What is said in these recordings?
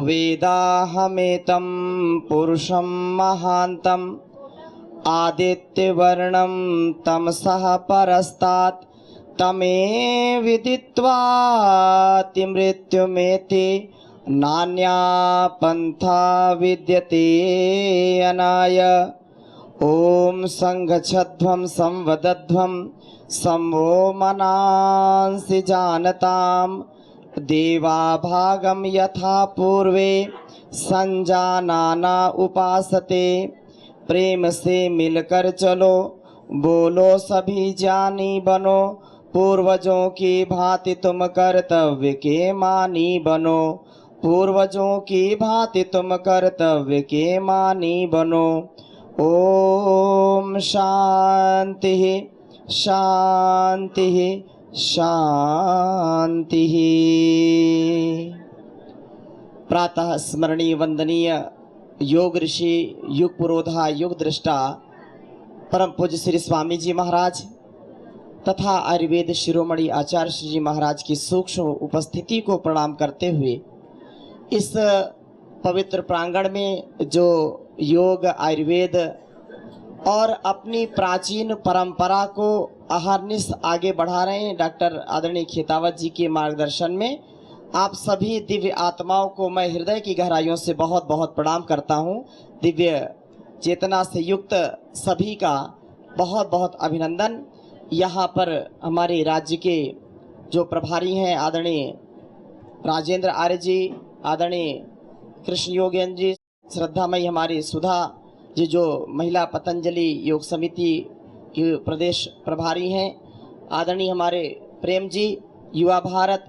वेदाहमेतं पुरुषं महान्तं आदित्यवर्णं तमसः परस्तात् तमे विदित्वातिमृत्युमेति नान्या पंथा विद्यते अनाय। ओम संघच्छध्वं संवदध्वं संवो मनांसि जानताम देवा भागम यथा पूर्वे संजानाना उपासते। प्रेम से मिलकर चलो, बोलो सभी जानी बनो, पूर्वजों की भांति तुम कर्तव्य के मानी बनो। पूर्वजों की भांति तुम कर्तव्य के मानी बनो। ओम शांति शांति शांति। प्रातः स्मरणीय वंदनीय योग ऋषि, युग पुरोधा, युग दृष्टा परम पूज्य श्री स्वामी जी महाराज तथा आयुर्वेद शिरोमणि आचार्य श्री जी महाराज की सूक्ष्म उपस्थिति को प्रणाम करते हुए इस पवित्र प्रांगण में जो योग, आयुर्वेद और अपनी प्राचीन परंपरा को अहर्निश आगे बढ़ा रहे हैं डॉक्टर आदरणीय खेतावत जी के मार्गदर्शन में, आप सभी दिव्य आत्माओं को मैं हृदय की गहराइयों से बहुत बहुत प्रणाम करता हूं। दिव्य चेतना से युक्त सभी का बहुत बहुत अभिनंदन। यहाँ पर हमारे राज्य के जो प्रभारी हैं आदरणीय राजेंद्र आर्य जी, आदरणीय कृष्ण योगेंद्र जी, श्रद्धामयी हमारी सुधा जी जो महिला पतंजलि योग समिति के प्रदेश प्रभारी हैं, आदरणीय हमारे प्रेम जी युवा भारत,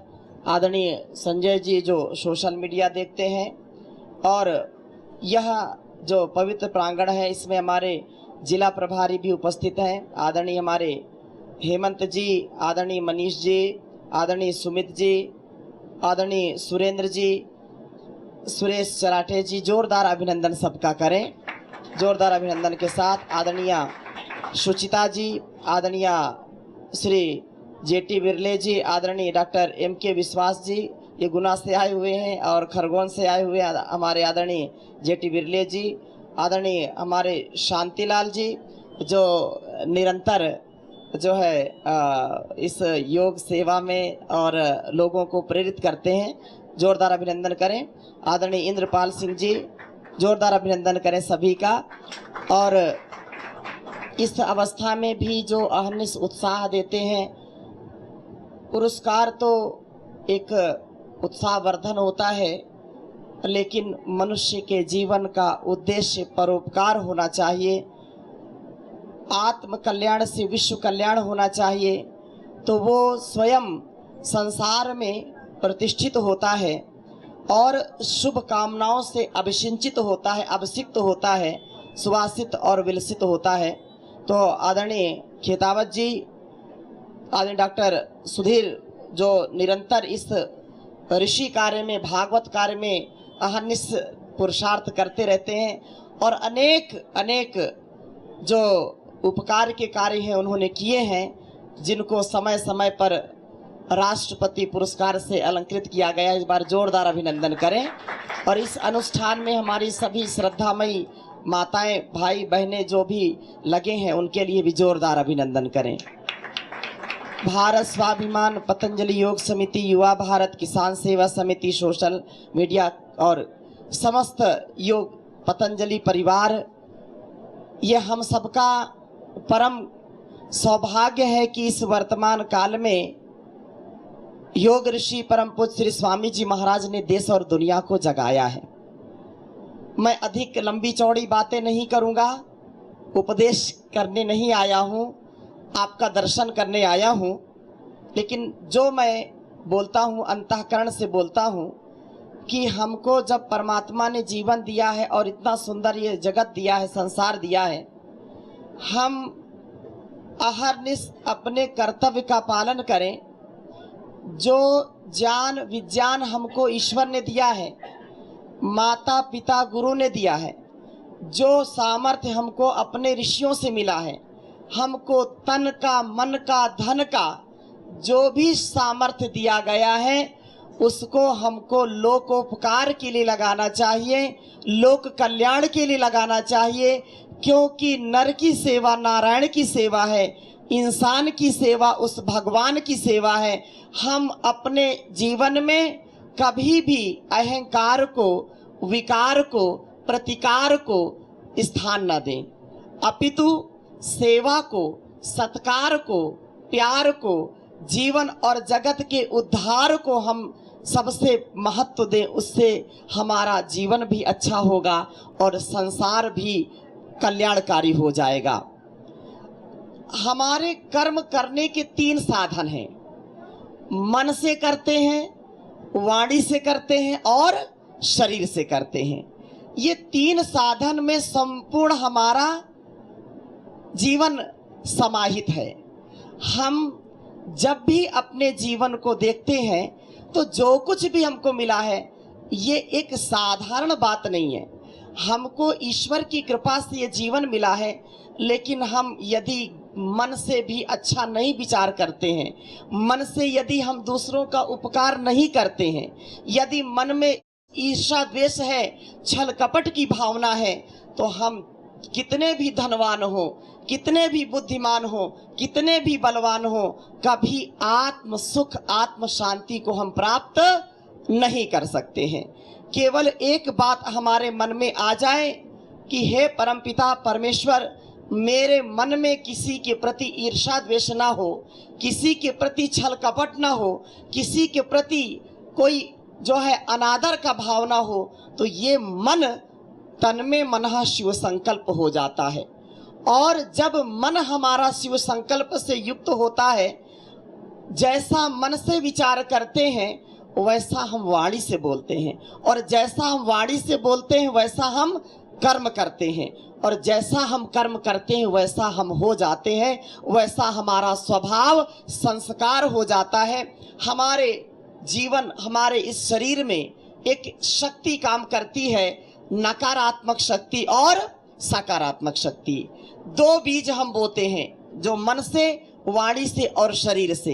आदरणीय संजय जी जो सोशल मीडिया देखते हैं, और यह जो पवित्र प्रांगण है इसमें हमारे जिला प्रभारी भी उपस्थित हैं, आदरणीय हमारे हेमंत जी, आदरणीय मनीष जी, आदरणीय सुमित जी, आदरणीय सुरेंद्र जी, सुरेश चराठे जी। जोरदार अभिनंदन सबका करें, जोरदार अभिनंदन के साथ आदरणीय सुचिता जी, आदरणीय श्री जेटी बिरले जी, आदरणीय डॉक्टर MK विश्वास जी, ये गुना से आए हुए हैं, और खरगोन से आए हुए हमारे आदरणीय जेटी बिरले जी, आदरणीय हमारे शांतिलाल जी जो निरंतर जो है इस योग सेवा में और लोगों को प्रेरित करते हैं। जोरदार अभिनंदन करें। आदरणीय इंद्रपाल सिंह जी, जोरदार अभिनंदन करें सभी का। और इस अवस्था में भी जो अहर्निश उत्साह देते हैं, पुरस्कार तो एक उत्साहवर्धन होता है, लेकिन मनुष्य के जीवन का उद्देश्य परोपकार होना चाहिए, आत्म कल्याण से विश्व कल्याण होना चाहिए। तो वो स्वयं संसार में प्रतिष्ठित होता है और शुभ कामनाओं से अभिसिंचित होता है, अभिषिक्त होता है, सुवासित और विलसित होता है। तो आदरणीय खेतावत जी, आदरणीय डॉक्टर सुधीर जो निरंतर इस ऋषि कार्य में, भागवत कार्य में अहर्निश पुरुषार्थ करते रहते हैं, और अनेक अनेक जो उपकार के कार्य हैं उन्होंने किए हैं, जिनको समय समय पर राष्ट्रपति पुरस्कार से अलंकृत किया गया। इस बार जोरदार अभिनंदन करें। और इस अनुष्ठान में हमारी सभी श्रद्धामयी माताएं, भाई बहनें जो भी लगे हैं उनके लिए भी जोरदार अभिनंदन करें। भारत स्वाभिमान, पतंजलि योग समिति, युवा भारत, किसान सेवा समिति, सोशल मीडिया और समस्त योग पतंजलि परिवार, ये हम सबका परम सौभाग्य है कि इस वर्तमान काल में योग ऋषि परम पूज्य श्री स्वामी जी महाराज ने देश और दुनिया को जगाया है। मैं अधिक लंबी चौड़ी बातें नहीं करूंगा, उपदेश करने नहीं आया हूं, आपका दर्शन करने आया हूं, लेकिन जो मैं बोलता हूं अंतःकरण से बोलता हूं कि हमको जब परमात्मा ने जीवन दिया है और इतना सुंदर ये जगत दिया है, संसार दिया है, हम अहर्निश अपने कर्तव्य का पालन करें। जो ज्ञान विज्ञान हमको ईश्वर ने दिया है, माता पिता गुरु ने दिया है, जो सामर्थ्य हमको अपने ऋषियों से मिला है, हमको तन का, मन का, धन का जो भी सामर्थ्य दिया गया है, उसको हमको लोकोपकार के लिए लगाना चाहिए, लोक कल्याण के लिए लगाना चाहिए। क्योंकि नर की सेवा नारायण की सेवा है, इंसान की सेवा उस भगवान की सेवा है। हम अपने जीवन में कभी भी अहंकार को, विकार को, प्रतिकार को स्थान न दें, अपितु सेवा को, सत्कार को, प्यार को, जीवन और जगत के उद्धार को हम सबसे महत्व दें। उससे हमारा जीवन भी अच्छा होगा और संसार भी कल्याणकारी हो जाएगा। हमारे कर्म करने के 3 साधन हैं। मन से करते हैं, वाणी से करते हैं और शरीर से करते हैं। ये 3 साधन में संपूर्ण हमारा जीवन समाहित है। हम जब भी अपने जीवन को देखते हैं तो जो कुछ भी हमको मिला है ये एक साधारण बात नहीं है। हमको ईश्वर की कृपा से ये जीवन मिला है, लेकिन हम यदि मन से भी अच्छा नहीं विचार करते हैं, मन से यदि हम दूसरों का उपकार नहीं करते हैं, यदि मन में ईर्ष्या द्वेष है, छल कपट की भावना है, तो हम कितने भी धनवान हो, कितने भी बुद्धिमान हो, कितने भी बलवान हो, कभी आत्म सुख, आत्म शांति को हम प्राप्त नहीं कर सकते हैं। केवल एक बात हमारे मन में आ जाए कि हे परमपिता परमेश्वर, मेरे मन में किसी के प्रति ईर्ष्या द्वेष ना हो, किसी के प्रति छल कपट ना हो, किसी के प्रति कोई जो है अनादर का भावना हो, तो ये मन तन में मनः शिव संकल्प हो जाता है। और जब मन हमारा शिव संकल्प से युक्त होता है, जैसा मन से विचार करते हैं वैसा हम वाणी से बोलते हैं, और जैसा हम वाणी से बोलते हैं वैसा हम कर्म करते हैं, और जैसा हम कर्म करते हैं वैसा हम हो जाते हैं, वैसा हमारा स्वभाव संस्कार हो जाता है। हमारे जीवन, हमारे इस शरीर में एक शक्ति काम करती है, नकारात्मक शक्ति और सकारात्मक शक्ति। 2 बीज हम बोते हैं, जो मन से, वाणी से और शरीर से।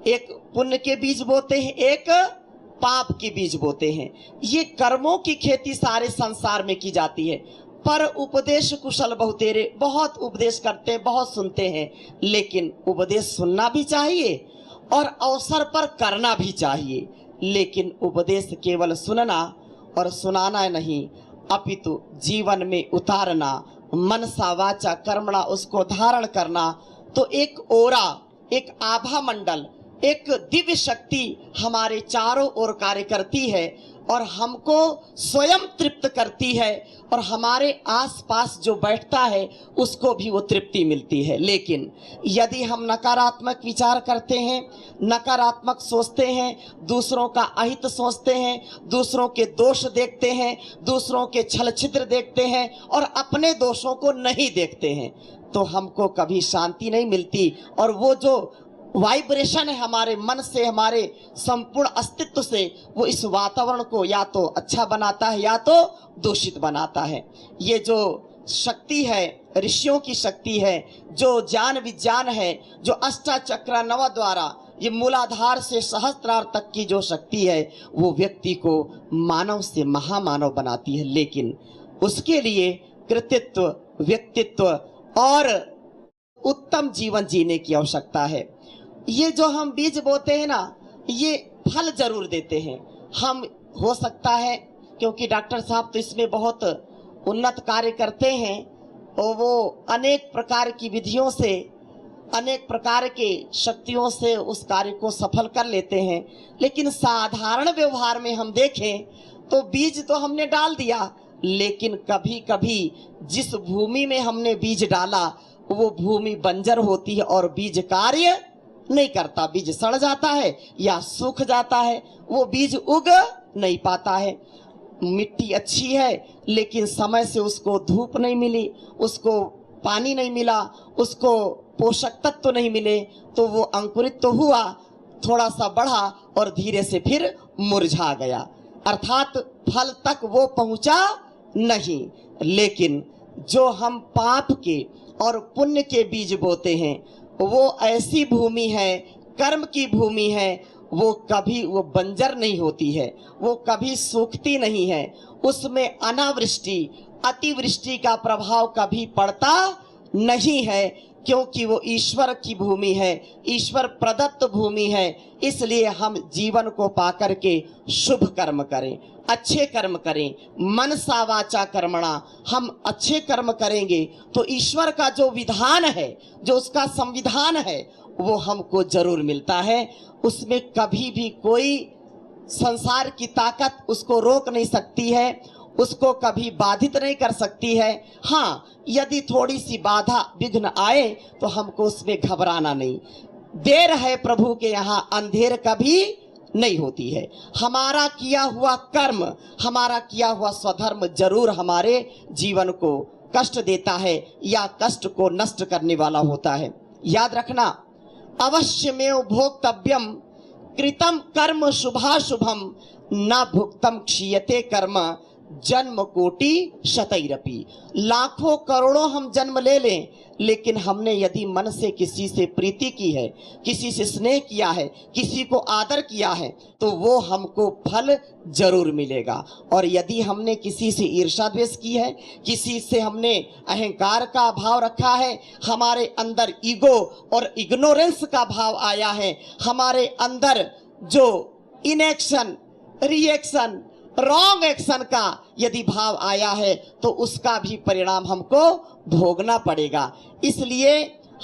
एक पुण्य के बीज बोते हैं, एक पाप के बीज बोते हैं। ये कर्मों की खेती सारे संसार में की जाती है। पर उपदेश कुशल बहुतेरे, बहुत उपदेश करते, बहुत सुनते हैं, लेकिन उपदेश सुनना भी चाहिए और अवसर पर करना भी चाहिए। लेकिन उपदेश केवल सुनना और सुनाना नहीं, अपितु जीवन में उतारना, मनसा वाचा कर्मणा उसको धारण करना। तो एक ओरा, एक आभा मंडल, एक दिव्य शक्ति हमारे चारों ओर कार्य करती है और हमको स्वयं तृप्त करती है, और हमारे आसपास जो बैठता है उसको भी वो तृप्ति मिलती है। लेकिन यदि हम नकारात्मक विचार करते हैं, नकारात्मक सोचते हैं, दूसरों का अहित सोचते हैं, दूसरों के दोष देखते हैं, दूसरों के छल छिद्र देखते हैं और अपने दोषों को नहीं देखते हैं, तो हमको कभी शांति नहीं मिलती। और वो जो वाइब्रेशन है हमारे मन से, हमारे संपूर्ण अस्तित्व से, वो इस वातावरण को या तो अच्छा बनाता है या तो दूषित बनाता है। ये जो शक्ति है, ऋषियों की शक्ति है, जो ज्ञान विज्ञान है, जो अष्टचक्र नव द्वारा, ये मूलाधार से सहस्त्रार तक की जो शक्ति है, वो व्यक्ति को मानव से महामानव बनाती है। लेकिन उसके लिए कृतित्व, व्यक्तित्व और उत्तम जीवन जीने की आवश्यकता है। ये जो हम बीज बोते हैं ना, ये फल जरूर देते हैं। हम हो सकता है, क्योंकि डॉक्टर साहब तो इसमें बहुत उन्नत कार्य करते हैं और वो अनेक प्रकार की विधियों से, अनेक प्रकार के शक्तियों से उस कार्य को सफल कर लेते हैं। लेकिन साधारण व्यवहार में हम देखें तो बीज तो हमने डाल दिया, लेकिन कभी कभी जिस भूमि में हमने बीज डाला वो भूमि बंजर होती है और बीज कार्य नहीं करता, बीज सड़ जाता है या सूख जाता है, वो बीज उग नहीं पाता है। मिट्टी अच्छी है लेकिन समय से उसको धूप नहीं मिली, उसको पानी नहीं मिला, उसको पोषक तत्व नहीं मिले, तो वो अंकुरित तो हुआ, थोड़ा सा बढ़ा और धीरे से फिर मुरझा गया, अर्थात फल तक वो पहुंचा नहीं। लेकिन जो हम पाप के और पुण्य के बीज बोते हैं, वो ऐसी भूमि है, कर्म की भूमि है, वो कभी वो बंजर नहीं होती है, वो कभी सूखती नहीं है, उसमें अनावृष्टि अतिवृष्टि का प्रभाव कभी पड़ता नहीं है, क्योंकि वो ईश्वर की भूमि है, ईश्वर प्रदत्त भूमि है। इसलिए हम जीवन को पाकर के शुभ कर्म करें, अच्छे कर्म करें। मनसा वाचा कर्मणा, हम अच्छे कर्म करेंगे तो ईश्वर का जो विधान है, जो उसका संविधान है, वो हमको जरूर मिलता है। उसमें कभी भी कोई संसार की ताकत उसको रोक नहीं सकती है, उसको कभी बाधित नहीं कर सकती है। हाँ, यदि थोड़ी सी बाधा विघ्न आए तो हमको उसमें घबराना नहीं। देर है प्रभु के यहाँ, अंधेर कभी नहीं होती है। हमारा किया हुआ कर्म, हमारा किया हुआ स्वधर्म जरूर हमारे जीवन को कष्ट देता है या कष्ट को नष्ट करने वाला होता है। याद रखना, अवश्यमेव भोक्तव्यम कृतम कर्म शुभाशुभम न भुक्तम क्षीयते कर्म जन्म कोटि शतैरपि। लाखों करोड़ों हम जन्म ले लें, लेकिन हमने यदि मन से किसी से प्रीति की है, किसी से स्नेह किया है, किसी को आदर किया है, तो वो हमको फल जरूर मिलेगा। और यदि हमने किसी से ईर्ष्या द्वेष की है, किसी से हमने अहंकार का भाव रखा है, हमारे अंदर ईगो और इग्नोरेंस का भाव आया है, हमारे अंदर जो इनएक्शन, रिएक्शन, रॉन्ग एक्शन का यदि भाव आया है, तो उसका भी परिणाम हमको भोगना पड़ेगा। इसलिए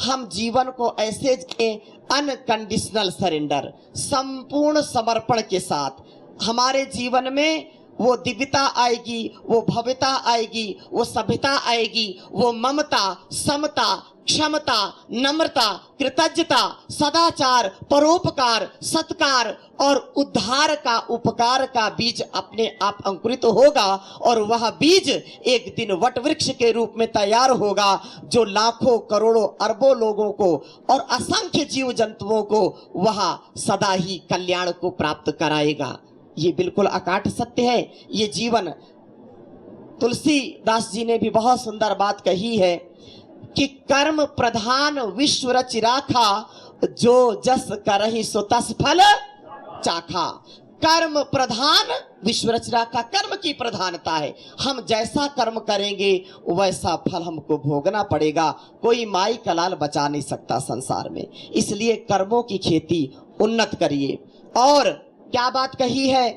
हम जीवन को ऐसे जिए, अनकंडीशनल सरेंडर, संपूर्ण समर्पण के साथ। हमारे जीवन में वो दिव्यता आएगी, वो भव्यता आएगी, वो सभ्यता आएगी, वो ममता, समता, क्षमता, नम्रता, कृतज्ञता, सदाचार, परोपकार, सत्कार और उद्धार का, उपकार का बीज अपने आप अंकुरित होगा। और वह बीज एक दिन वट वृक्ष के रूप में तैयार होगा, जो लाखों करोड़ों अरबों लोगों को और असंख्य जीव जंतुओं को वह सदा ही कल्याण को प्राप्त कराएगा। ये बिल्कुल अकाट सत्य है। ये जीवन, तुलसीदास जी ने भी बहुत सुंदर बात कही है कि कर्म प्रधान विश्व रचि राखा, जो जस करहि सो तस फल चाखा। कर्म प्रधान विश्व रचि राखा, कर्म की प्रधानता है। हम जैसा कर्म करेंगे वैसा फल हमको भोगना पड़ेगा। कोई माई का लाल बचा नहीं सकता संसार में। इसलिए कर्मों की खेती उन्नत करिए। और क्या बात कही है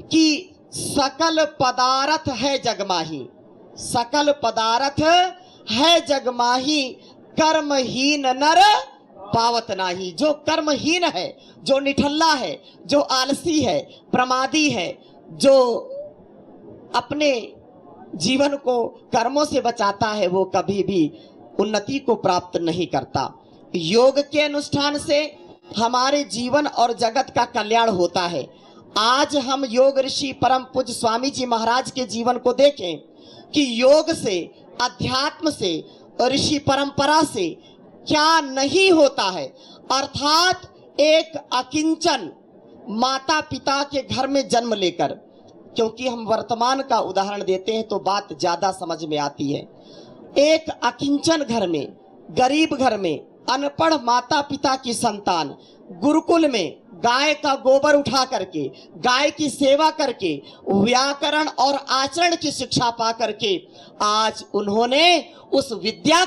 कि सकल पदार्थ है जगमाही, सकल पदार्थ है जगमाही, कर्महीन नर पावत नाही। जो कर्महीन है, जो निठल्ला है, जो आलसी है, प्रमादी है, जो अपने जीवन को कर्मों से बचाता है, वो कभी भी उन्नति को प्राप्त नहीं करता। योग के अनुष्ठान से हमारे जीवन और जगत का कल्याण होता है। आज हम योग ऋषि परम पूज्य स्वामी जी महाराज के जीवन को देखें कि योग से, अध्यात्म से, ऋषि परंपरा से क्या नहीं होता है। अर्थात एक अकिंचन माता पिता के घर में जन्म लेकर, क्योंकि हम वर्तमान का उदाहरण देते हैं तो बात ज्यादा समझ में आती है। एक अकिंचन घर में, गरीब घर में, अनपढ़ माता पिता की संतान गुरुकुल में गाय का गोबर उठा करके, गाय की सेवा करके, व्याकरण और आचरण की शिक्षा पा करके आज उन्होंने उस विद्या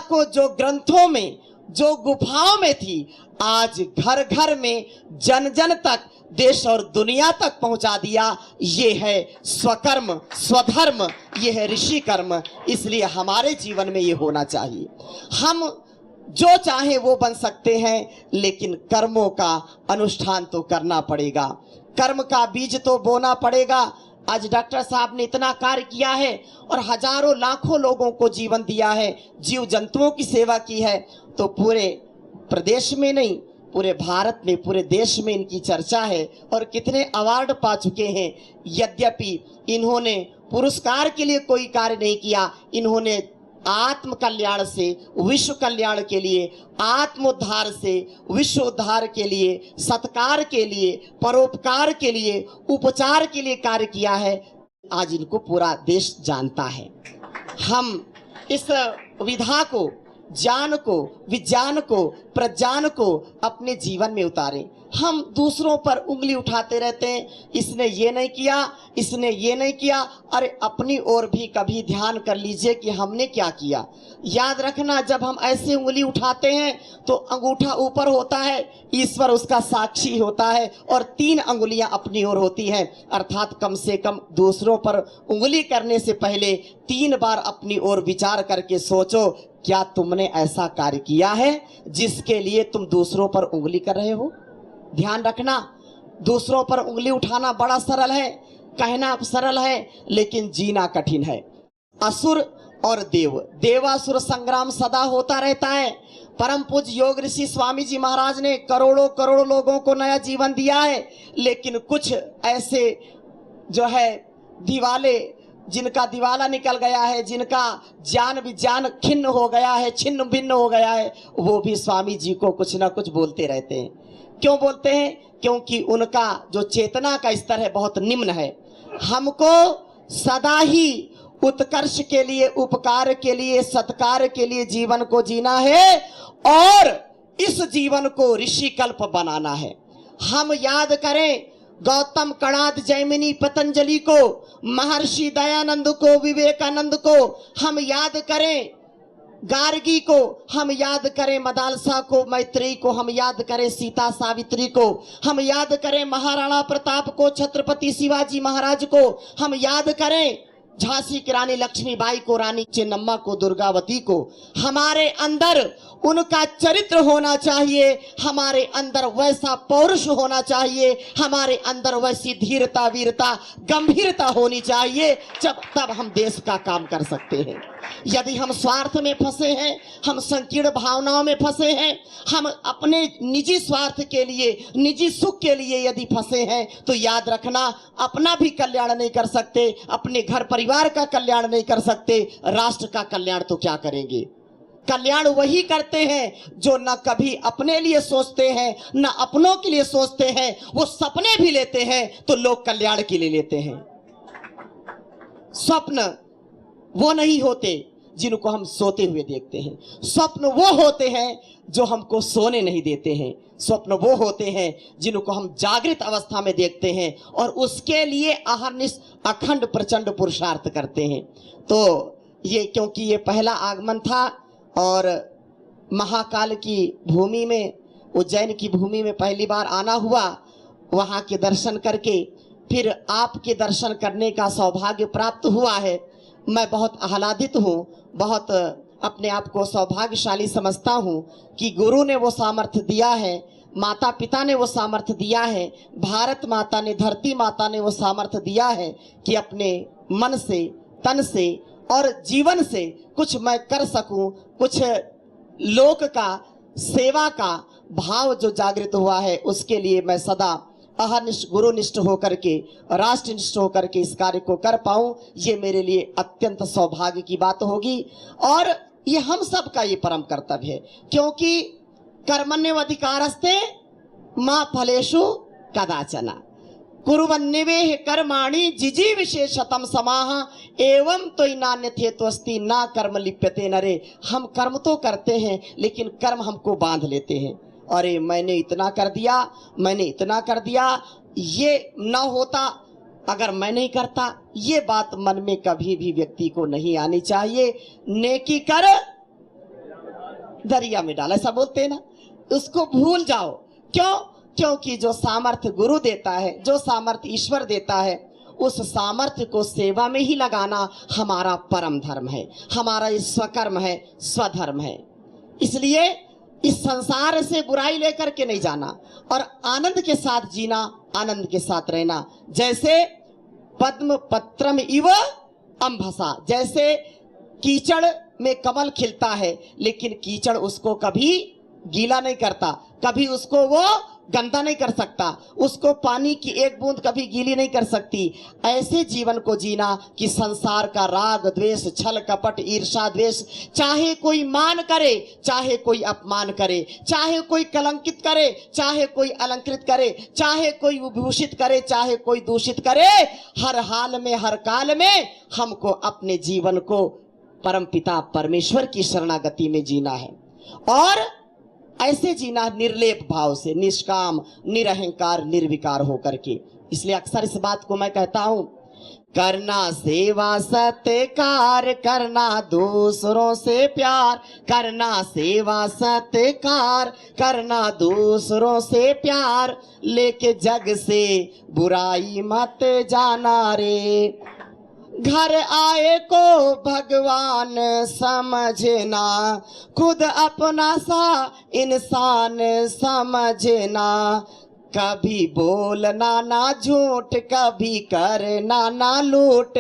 को जो ग्रंथों में, जो गुफाओं में थी, आज घर घर में, जन जन तक, देश और दुनिया तक पहुंचा दिया। ये है स्वकर्म, स्वधर्म, ये है ऋषि कर्म। इसलिए हमारे जीवन में ये होना चाहिए। हम जो चाहे वो बन सकते हैं, लेकिन कर्मों का अनुष्ठान तो करना पड़ेगा, कर्म का बीज तो बोना पड़ेगा। आज डॉक्टर साहब ने इतना कार्य किया है और हजारों लाखों लोगों को जीवन दिया है, जीव जंतुओं की सेवा की है, तो पूरे प्रदेश में नहीं, पूरे भारत में, पूरे देश में इनकी चर्चा है और कितने अवार्ड पा चुके हैं। यद्यपि इन्होंने पुरस्कार के लिए कोई कार्य नहीं किया, इन्होंने आत्म कल्याण से विश्व कल्याण के लिए, आत्मोद्धार से विश्व उद्धार के लिए, सत्कार के लिए, परोपकार के लिए, उपचार के लिए कार्य किया है। आज इनको पूरा देश जानता है। हम इस विधा को ज्ञान को, विज्ञान को, प्रज्ञान को अपने जीवन में उतारें। हम दूसरों पर उंगली उठाते रहते हैं, इसने ये नहीं किया, इसने ये नहीं किया। अरे अपनी ओर भी कभी ध्यान कर लीजिए कि हमने क्या किया। याद रखना, जब हम ऐसे उंगली उठाते हैं तो अंगूठा ऊपर होता है, ईश्वर उसका साक्षी होता है, और 3 अंगुलियां अपनी ओर होती हैं। अर्थात कम से कम दूसरों पर उंगली करने से पहले 3 बार अपनी ओर विचार करके सोचो, क्या तुमने ऐसा कार्य किया है जिसके लिए तुम दूसरों पर उंगली कर रहे हो। ध्यान रखना, दूसरों पर उंगली उठाना बड़ा सरल है, कहना सरल है, लेकिन जीना कठिन है। असुर और देव, देवासुर संग्राम सदा होता रहता है। परम पूज्य योग ऋषि स्वामी जी महाराज ने करोड़ों करोड़ों लोगों को नया जीवन दिया है, लेकिन कुछ ऐसे जो है दिवाले, जिनका दिवाला निकल गया है, जिनका ज्ञान विज्ञान खिन्न हो गया है, छिन्न भिन्न हो गया है, वो भी स्वामी जी को कुछ ना कुछ बोलते रहते हैं। क्यों बोलते हैं? क्योंकि उनका जो चेतना का स्तर है बहुत निम्न है। हमको सदा ही उत्कर्ष के लिए, उपकार के लिए, सत्कार के लिए जीवन को जीना है और इस जीवन को ऋषिकल्प बनाना है। हम याद करें गौतम, कणाद, जैमिनी, पतंजलि को, महर्षि दयानंद को, विवेकानंद को हम याद करें, गार्गी को हम याद करें, मदालसा को, मैत्रेयी को हम याद करें, सीता सावित्री को हम याद करें, महाराणा प्रताप को, छत्रपति शिवाजी महाराज को हम याद करें, झांसी की रानी लक्ष्मीबाई को, रानी चेन्नम्मा को, दुर्गावती को। हमारे अंदर उनका चरित्र होना चाहिए, हमारे अंदर वैसा पौरुष होना चाहिए, हमारे अंदर वैसी धीरता, वीरता, गंभीरता होनी चाहिए, तब हम देश का काम कर सकते हैं। यदि हम स्वार्थ में फंसे हैं, हम संकीर्ण भावनाओं में फंसे हैं, हम अपने निजी स्वार्थ के लिए, निजी सुख के लिए यदि फंसे हैं, तो याद रखना अपना भी कल्याण नहीं कर सकते, अपने घर परिवार का कल्याण नहीं कर सकते, राष्ट्र का कल्याण तो क्या करेंगे। कल्याण वही करते हैं जो न कभी अपने लिए सोचते हैं, न अपनों के लिए सोचते हैं। वो सपने भी लेते हैं तो लोग कल्याण के लिए लेते हैं। स्वप्न वो नहीं होते जिनको हम सोते हुए देखते हैं, स्वप्न वो होते हैं जो हमको सोने नहीं देते हैं, स्वप्न वो होते हैं जिनको हम जागृत अवस्था में देखते हैं और उसके लिए अहर्निश अखंड प्रचंड पुरुषार्थ करते हैं। तो ये क्योंकि ये पहला आगमन था और महाकाल की भूमि में, उज्जैन की भूमि में पहली बार आना हुआ, वहाँ के दर्शन करके फिर आपके दर्शन करने का सौभाग्य प्राप्त हुआ है। मैं बहुत आह्लादित हूँ, बहुत अपने आप को सौभाग्यशाली समझता हूँ कि गुरु ने वो सामर्थ्य दिया है, माता पिता ने वो सामर्थ्य दिया है, भारत माता ने, धरती माता ने वो सामर्थ्य दिया है कि अपने मन से, तन से और जीवन से कुछ मैं कर सकूं, कुछ लोक का, सेवा का भाव जो जागृत हुआ है, उसके लिए मैं सदा अहर्निष्ठ, गुरुनिष्ठ होकर के, राष्ट्रनिष्ठ होकर के इस कार्य को कर पाऊं, ये मेरे लिए अत्यंत सौभाग्य की बात होगी। और ये हम सब का ये परम कर्तव्य है, क्योंकि कर्मण्येवाधिकारस्ते मा फलेषु कदाचन कुर्वन्निवेह कर्माणि जिजी विशेषतम समाह एवं तो नान्यथे त्वस्ति ना कर्म लिप्यते नरे। हम कर्म तो करते हैं लेकिन कर्म हमको बांध लेते हैं। अरे मैंने इतना कर दिया, मैंने इतना कर दिया, ये न होता अगर मैं नहीं करता, ये बात मन में कभी भी व्यक्ति को नहीं आनी चाहिए। नेकी कर दरिया में डाल, ऐसा बोलते हैं ना, उसको भूल जाओ। क्यों? क्योंकि जो सामर्थ्य गुरु देता है, जो सामर्थ्य ईश्वर देता है, उस सामर्थ्य को सेवा में ही लगाना हमारा परम धर्म है, हमारा स्वकर्म है, स्वधर्म है। इसलिए इस संसार से बुराई लेकर के नहीं जाना और आनंद के साथ जीना, आनंद के साथ रहना। जैसे पद्म पत्रम इव अंभसा, जैसे कीचड़ में कमल खिलता है लेकिन कीचड़ उसको कभी गीला नहीं करता, कभी उसको वो गंदा नहीं कर सकता, उसको पानी की एक बूंद कभी गीली नहीं कर सकती। ऐसे जीवन को जीना कि संसार का राग द्वेष, छल कपट, ईर्षा द्वेष, चाहे कोई मान करे, चाहे कोई अपमान करे, चाहे कोई कलंकित करे, चाहे कोई अलंकृत करे, चाहे कोई विभूषित करे, चाहे कोई दूषित करे, हर हाल में, हर काल में हमको अपने जीवन को परमपिता परमेश्वर की शरणागति में जीना है और ऐसे जीना निर्लेप भाव से, निष्काम, निरहंकार, निर्विकार होकर के। इसलिए अक्सर इस बात को मैं कहता हूं, करना सेवा सत्कार, करना दूसरों से प्यार, करना सेवा सत्कार, करना दूसरों से प्यार, लेके जग से बुराई मत जाना रे। घर आए को भगवान समझना, खुद अपना सा इंसान समझना। कभी बोलना ना झूठ, कभी करना ना लूट,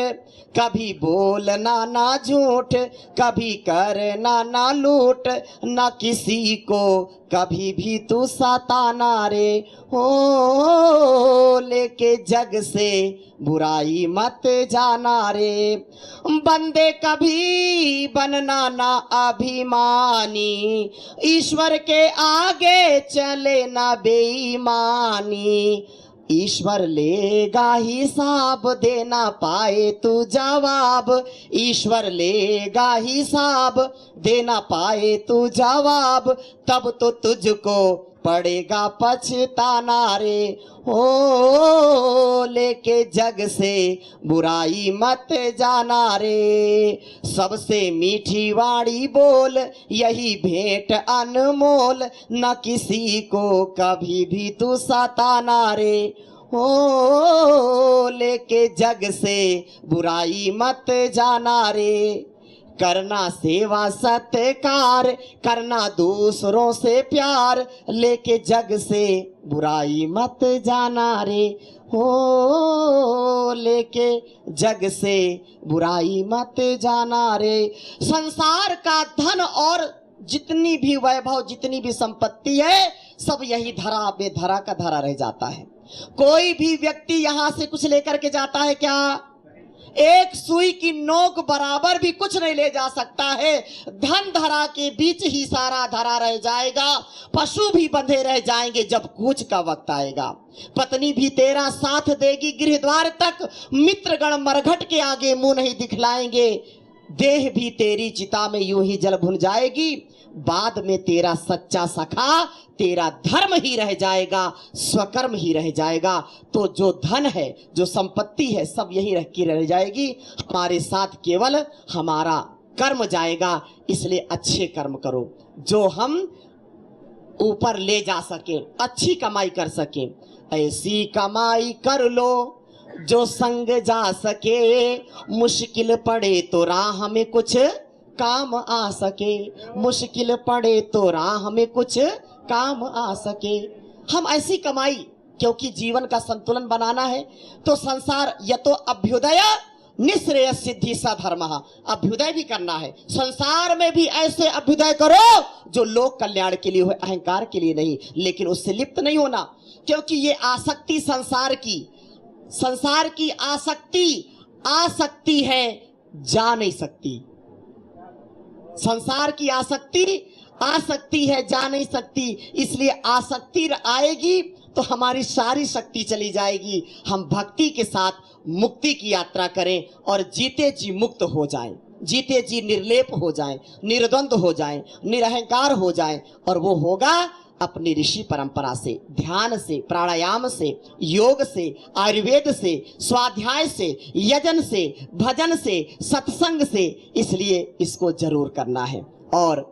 कभी बोलना ना झूठ, कभी करना ना लूट, ना किसी को कभी भी तू सताना रे। हो लेके जग से बुराई मत जाना रे। बंदे कभी बनना ना अभिमानी, ईश्वर के आगे चले ना बेईमानी। ईश्वर लेगा हिसाब, देना पाए तू जवाब, ईश्वर लेगा हिसाब, देना पाए तू जवाब, तब तो तुझको पड़ेगा पछताना रे। हो लेके जग से बुराई मत जाना रे। सबसे मीठी वाणी बोल, यही भेंट अनमोल, न किसी को कभी भी तू सताना रे। हो लेके जग से बुराई मत जाना रे। करना सेवा सत्कार, करना दूसरों से प्यार, लेके जग से बुराई मत जाना रे। हो लेके जग से बुराई मत जाना रे। संसार का धन और जितनी भी वैभव, जितनी भी संपत्ति है, सब यही धरा में धरा का धरा रह जाता है। कोई भी व्यक्ति यहां से कुछ लेकर के जाता है क्या? एक सुई की नोक बराबर भी कुछ नहीं ले जा सकता है। धन धरा के बीच ही सारा धरा रह जाएगा। पशु भी बंधे रह जाएंगे जब कूच का वक्त आएगा। पत्नी भी तेरा साथ देगी गृह द्वार तक, मित्रगण मरघट के आगे मुंह नहीं दिखलाएंगे। देह भी तेरी चिता में यूं ही जल भुन जाएगी। बाद में तेरा सच्चा सखा तेरा धर्म ही रह जाएगा, स्वकर्म ही रह जाएगा। तो जो धन है, जो संपत्ति है, सब यही रह जाएगी। हमारे साथ केवल हमारा कर्म जाएगा। इसलिए अच्छे कर्म करो जो हम ऊपर ले जा सके, अच्छी कमाई कर सके। ऐसी कमाई कर लो जो संग जा सके, मुश्किल पड़े तो राह में कुछ काम आ सके, मुश्किल पड़े तो राह में कुछ काम आ सके। हम ऐसी कमाई, क्योंकि जीवन का संतुलन बनाना है तो संसार या तो अभ्युदय निश्रेय सिद्धि सधर्म, अभ्युदय भी करना है। संसार में भी ऐसे अभ्युदय करो जो लोक कल्याण के लिए हो, अहंकार के लिए नहीं। लेकिन उससे लिप्त नहीं होना, क्योंकि ये आसक्ति संसार की आसक्ति है, जा नहीं सकती। संसार की आसक्ति है, जा नहीं सकती। इसलिए आसक्ति आएगी तो हमारी सारी शक्ति चली जाएगी। हम भक्ति के साथ मुक्ति की यात्रा करें और जीते जी मुक्त हो जाएं, जीते जी निर्लेप हो जाएं, निर्द्वंद हो जाएं, निरहंकार हो जाएं। और वो होगा अपनी ऋषि परंपरा से, ध्यान से, प्राणायाम से, योग से, आयुर्वेद से, स्वाध्याय से, यजन से, भजन से, सत्संग से। इसलिए इसको जरूर करना है। और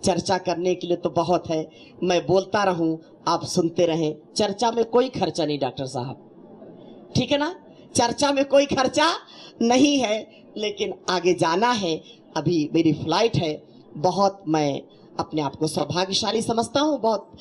चर्चा करने के लिए तो बहुत है, मैं बोलता रहूं, आप सुनते रहें। चर्चा में कोई खर्चा नहीं डॉक्टर साहब, ठीक है ना? चर्चा में कोई खर्चा नहीं है, लेकिन आगे जाना है। अभी मेरी फ्लाइट है। बहुत मैं अपने आप को सौभाग्यशाली समझता हूँ। बहुत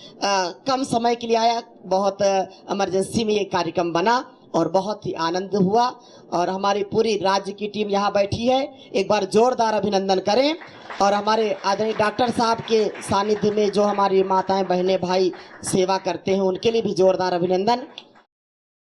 कम समय के लिए आया, बहुत इमरजेंसी में ये कार्यक्रम बना और बहुत ही आनंद हुआ। और हमारी पूरी राज्य की टीम यहाँ बैठी है, एक बार जोरदार अभिनंदन करें। और हमारे आदरणीय डॉक्टर साहब के सानिध्य में जो हमारी माताएं, बहनें, भाई सेवा करते हैं, उनके लिए भी जोरदार अभिनंदन।